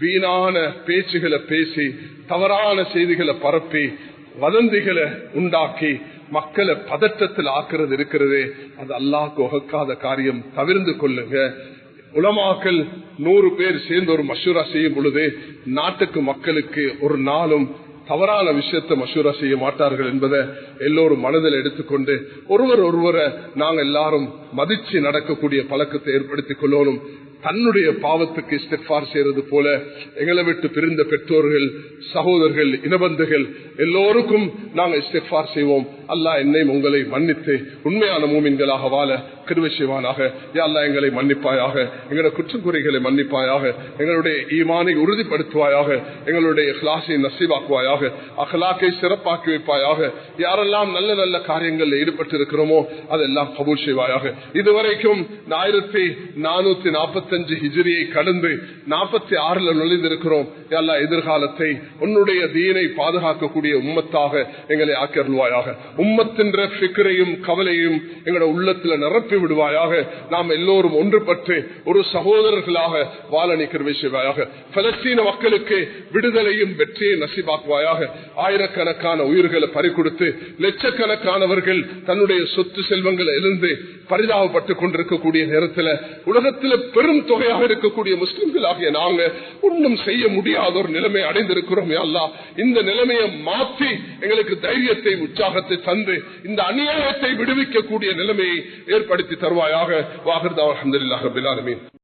வீணான பேச்சுகளை பேசி, தவறான செய்திகளை பரப்பி, வதந்திகளை உண்டாக்கி மக்களை பதற்றத்தில் ஆக்குறது இருக்கிறதே, அது அல்லாஹ்க்கு உகக்காத காரியம். தவிர்த்து கொள்ளுங்க. உலமாக்கள் 100 பேர் சேர்ந்து ஒரு மஷூரா செய்யும் பொழுது நாட்டுக்கு மக்களுக்கு ஒரு நாளும் தவறான விஷயத்தை மஷூரா செய்ய மாட்டார்கள் என்பதை எல்லோரும் மனதில் எடுத்துக்கொண்டு ஒருவரை நாங்கள் எல்லாரும் மதிச்சு நடக்கக்கூடிய பழக்கத்தை ஏற்படுத்திக் கொள்ளணும். தன்னுடைய பாவத்துக்கு இஸ்திக்ஃபார் செய்யறது போல எங்களை விட்டு பிரிந்த பெற்றோர்கள், சகோதரர்கள், இனபந்துகள் எல்லோருக்கும் நாங்கள் இஸ்திக்ஃபார் செய்வோம். அல்லாஹ் என்னையும் உங்களை மன்னித்து உண்மையான மூமின்களாக வாழ கிருபை செய்வானாக. யா அல்லாஹ், எங்களை மன்னிப்பாயாக, எங்களுடைய குற்றக்குறைகளை மன்னிப்பாயாக, எங்களுடைய ஈமானை உறுதிப்படுத்துவாயாக, எங்களுடைய இஹ்லாஸை நசீபாக்குவாயாக, அஹ்லாக்கை சிறப்பாக்கி வைப்பாயாக. யாரெல்லாம் நல்ல நல்ல காரியங்களில் ஈடுபட்டு இருக்கிறோமோ அதெல்லாம் கபூல் செய்வாயாக. இதுவரைக்கும் 1445 ஹிஜ்ரியை கடந்து 46 நுழைந்திருக்கிறோம். யா அல்லாஹ், எதிர்காலத்தை உன்னுடைய தீனை பாதுகாக்கக்கூடிய உம்மத்தாக எங்களை ஆக்கியருள்வாயாக. உம்மத்தின் ஃபிக்ரையும் கவலையும் எங்களுடைய உள்ளத்தில் நிரப்பி விடுவாயாக. நாம் எல்லோரும் ஒன்றுபட்டு ஒரு சகோதரர்களாக வாழ கிருபை செய்வாயாக. பலஸ்தீன மக்களுக்கு விடுதலையும் வெற்றியை நசீபாக்குவாயாக. ஆயிரக்கணக்கான உயிர்களை பறிகொடுத்து லட்சக்கணக்கானவர்கள் தன்னுடைய சொத்து செல்வங்களை இழந்து பரிதாபப்பட்டுக் கொண்டிருக்கக்கூடிய நேரத்தில் உலகத்தில் பெரும் தொகையாக இருக்கக்கூடிய முஸ்லிம்கள் ஆகிய நாங்க ஒன்றும் செய்ய முடியாத ஒரு நிலைமை அடைந்திருக்கிறோம். யா அல்லாஹ், இந்த நிலைமையை மாற்றி எங்களுக்கு தைரியத்தை, உற்சாகத்தை தந்து இந்த அநியாயத்தை விடுவிக்கக்கூடிய நிலைமையை ஏற்படுத்தி தருவாயாக. வாஹிர் தஅவானா அல்ஹம்துலில்லாஹி ரப்பில் ஆலமீன்.